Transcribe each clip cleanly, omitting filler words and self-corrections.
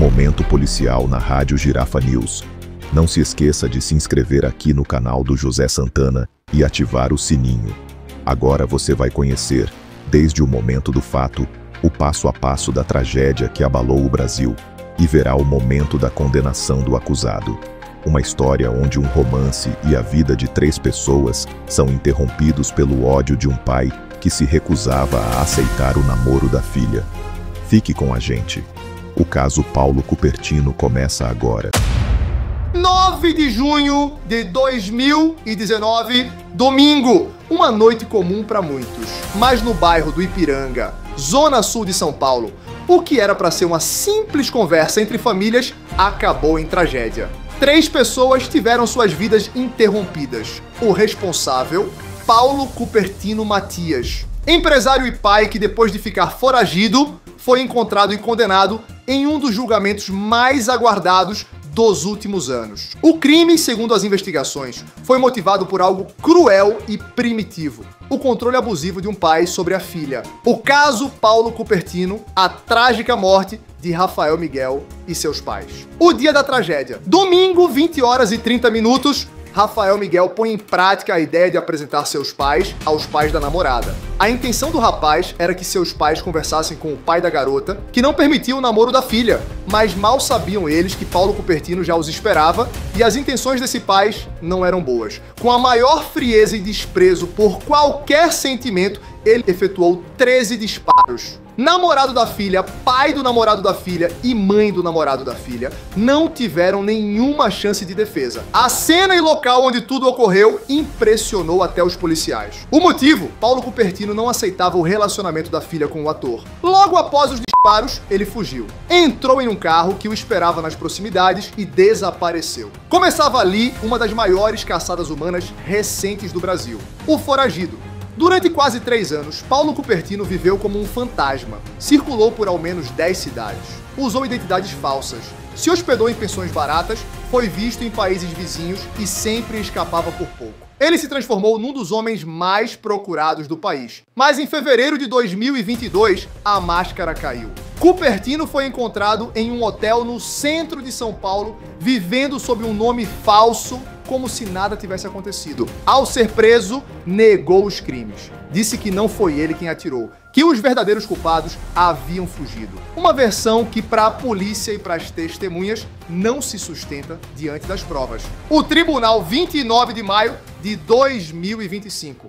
Momento policial na Rádio Girafa News. Não se esqueça de se inscrever aqui no canal do José Santana e ativar o sininho. Agora você vai conhecer, desde o momento do fato, o passo a passo da tragédia que abalou o Brasil e verá o momento da condenação do acusado. Uma história onde um romance e a vida de 3 pessoas são interrompidos pelo ódio de um pai que se recusava a aceitar o namoro da filha. Fique com a gente. O caso Paulo Cupertino começa agora. 9 de junho de 2019, domingo. Uma noite comum para muitos, mas no bairro do Ipiranga, zona sul de São Paulo, o que era para ser uma simples conversa entre famílias acabou em tragédia. 3 pessoas tiveram suas vidas interrompidas. O responsável, Paulo Cupertino Matias, empresário e pai que depois de ficar foragido, foi encontrado e condenado em um dos julgamentos mais aguardados dos últimos anos. O crime, segundo as investigações, foi motivado por algo cruel e primitivo: o controle abusivo de um pai sobre a filha. O caso Paulo Cupertino, a trágica morte de Rafael Miguel e seus pais. O dia da tragédia. Domingo, 20h30, Rafael Miguel põe em prática a ideia de apresentar seus pais aos pais da namorada. A intenção do rapaz era que seus pais conversassem com o pai da garota, que não permitia o namoro da filha, mas mal sabiam eles que Paulo Cupertino já os esperava e as intenções desse pai não eram boas. Com a maior frieza e desprezo por qualquer sentimento, ele efetuou 13 disparos. Namorado da filha, pai do namorado da filha e mãe do namorado da filha não tiveram nenhuma chance de defesa. A cena e local onde tudo ocorreu impressionou até os policiais. O motivo? Paulo Cupertino não aceitava o relacionamento da filha com o ator. Logo após os disparos, ele fugiu. Entrou em um carro que o esperava nas proximidades e desapareceu. Começava ali uma das maiores caçadas humanas recentes do Brasil: o foragido. Durante quase 3 anos, Paulo Cupertino viveu como um fantasma. Circulou por ao menos 10 cidades. Usou identidades falsas. Se hospedou em pensões baratas, foi visto em países vizinhos e sempre escapava por pouco. Ele se transformou num dos homens mais procurados do país. Mas em fevereiro de 2022, a máscara caiu. Cupertino foi encontrado em um hotel no centro de São Paulo, vivendo sob um nome falso, como se nada tivesse acontecido. Ao ser preso, negou os crimes. Disse que não foi ele quem atirou, que os verdadeiros culpados haviam fugido. Uma versão que para a polícia e para as testemunhas não se sustenta diante das provas. O Tribunal, 29 de maio de 2025.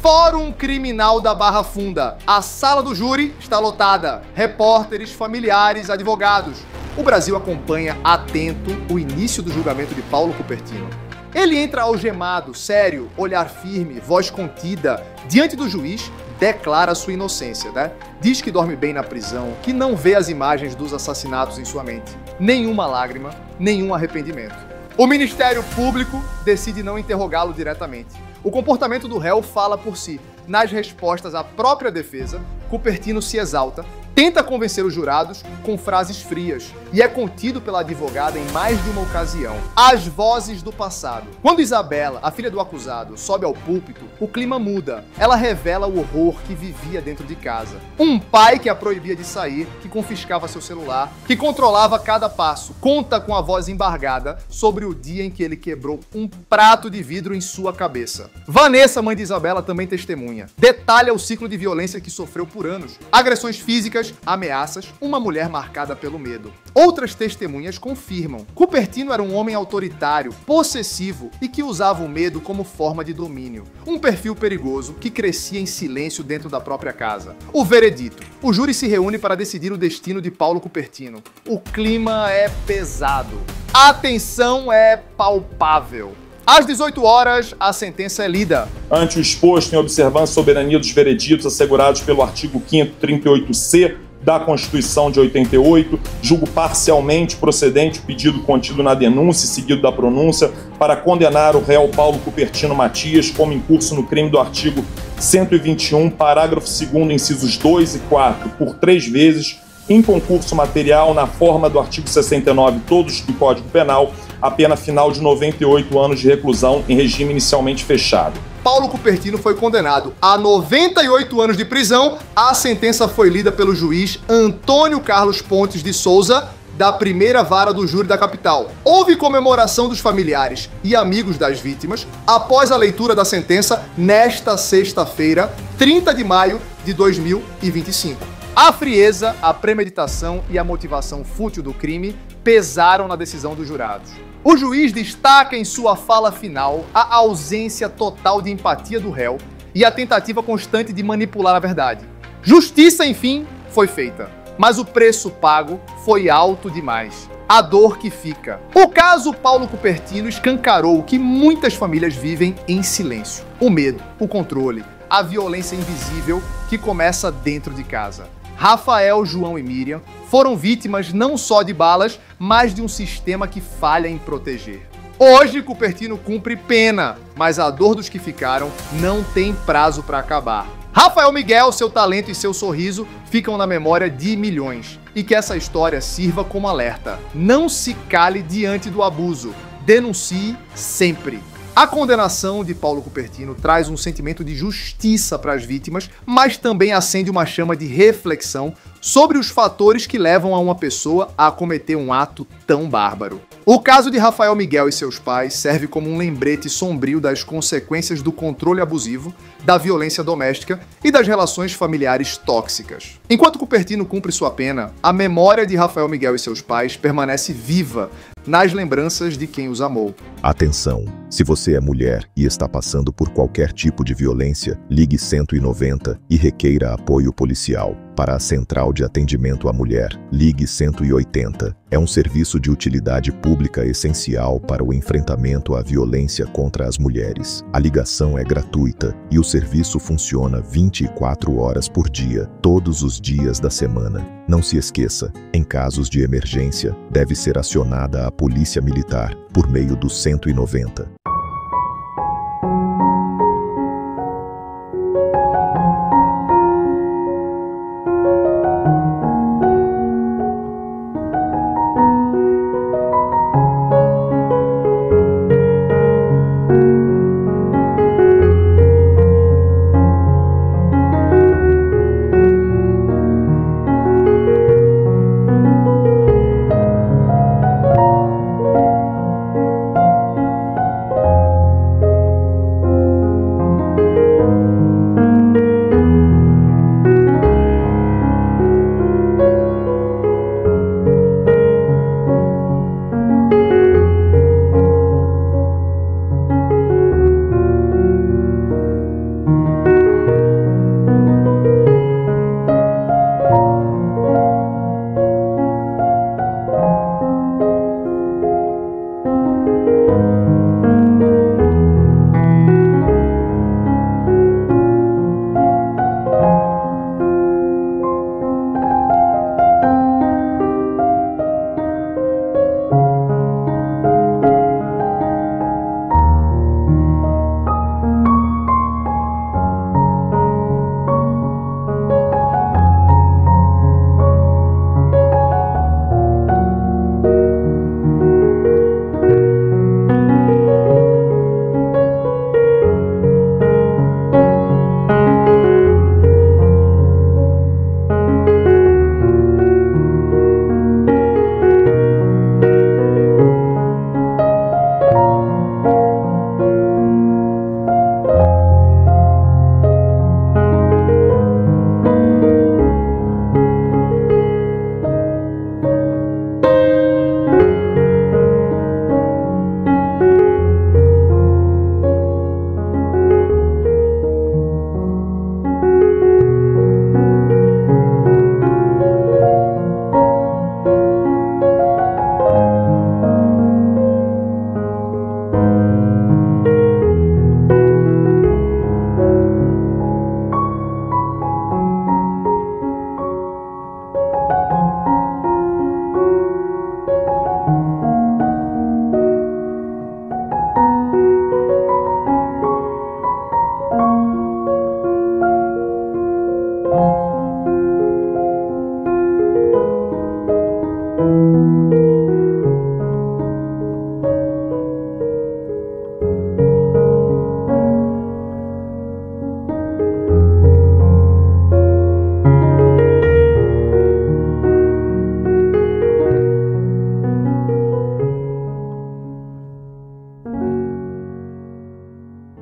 Fórum Criminal da Barra Funda. A sala do júri está lotada. Repórteres, familiares, advogados. O Brasil acompanha atento o início do julgamento de Paulo Cupertino. Ele entra algemado, sério, olhar firme, voz contida, diante do juiz, declara sua inocência, né? Diz que dorme bem na prisão, que não vê as imagens dos assassinatos em sua mente. Nenhuma lágrima, nenhum arrependimento. O Ministério Público decide não interrogá-lo diretamente. O comportamento do réu fala por si. Nas respostas à própria defesa, Cupertino se exalta, tenta convencer os jurados com frases frias e é contido pela advogada em mais de uma ocasião. As vozes do passado. Quando Isabela, a filha do acusado, sobe ao púlpito, o clima muda. Ela revela o horror que vivia dentro de casa. Um pai que a proibia de sair, que confiscava seu celular, que controlava cada passo. Conta com a voz embargada sobre o dia em que ele quebrou um prato de vidro em sua cabeça. Vanessa, mãe de Isabela, também testemunha. Detalha o ciclo de violência que sofreu por anos. Agressões físicas, ameaças, uma mulher marcada pelo medo. Outras testemunhas confirmam. Cupertino era um homem autoritário, possessivo e que usava o medo como forma de domínio. Um perfil perigoso que crescia em silêncio dentro da própria casa. O veredito. O júri se reúne para decidir o destino de Paulo Cupertino. O clima é pesado. A tensão é palpável. Às 18 horas, a sentença é lida. Ante o exposto, em observância à soberania dos vereditos assegurados pelo artigo 5º 38C da Constituição de 88, julgo parcialmente procedente o pedido contido na denúncia e seguido da pronúncia para condenar o réu Paulo Cupertino Matias como incurso no crime do artigo 121, parágrafo 2º, incisos 2 e 4, por 3 vezes, em concurso material na forma do artigo 69, todos do Código Penal, a pena final de 98 anos de reclusão em regime inicialmente fechado. Paulo Cupertino foi condenado a 98 anos de prisão. A sentença foi lida pelo juiz Antônio Carlos Pontes de Souza, da primeira vara do júri da capital. Houve comemoração dos familiares e amigos das vítimas após a leitura da sentença nesta sexta-feira, 30 de maio de 2025. A frieza, a premeditação e a motivação fútil do crime pesaram na decisão dos jurados. O juiz destaca em sua fala final a ausência total de empatia do réu e a tentativa constante de manipular a verdade. Justiça, enfim, foi feita, mas o preço pago foi alto demais. A dor que fica. O caso Paulo Cupertino escancarou o que muitas famílias vivem em silêncio: o medo, o controle, a violência invisível que começa dentro de casa. Rafael, João e Miriam foram vítimas não só de balas, mas de um sistema que falha em proteger. Hoje, Cupertino cumpre pena, mas a dor dos que ficaram não tem prazo para acabar. Rafael Miguel, seu talento e seu sorriso ficam na memória de milhões. E que essa história sirva como alerta. Não se cale diante do abuso. Denuncie sempre. A condenação de Paulo Cupertino traz um sentimento de justiça para as vítimas, mas também acende uma chama de reflexão sobre os fatores que levam a uma pessoa a cometer um ato tão bárbaro. O caso de Rafael Miguel e seus pais serve como um lembrete sombrio das consequências do controle abusivo, da violência doméstica e das relações familiares tóxicas. Enquanto Cupertino cumpre sua pena, a memória de Rafael Miguel e seus pais permanece viva nas lembranças de quem os amou. Atenção! Se você é mulher e está passando por qualquer tipo de violência, ligue 190 e requeira apoio policial. Para a Central de Atendimento à Mulher, ligue 180. É um serviço de utilidade pública essencial para o enfrentamento à violência contra as mulheres. A ligação é gratuita e o serviço funciona 24 horas por dia, todos os dias da semana. Não se esqueça, em casos de emergência, deve ser acionada a Polícia Militar por meio do 190.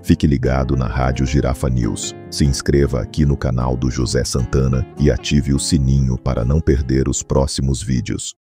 Fique ligado na Rádio Girafa News. Se inscreva aqui no canal do José Santana e ative o sininho para não perder os próximos vídeos.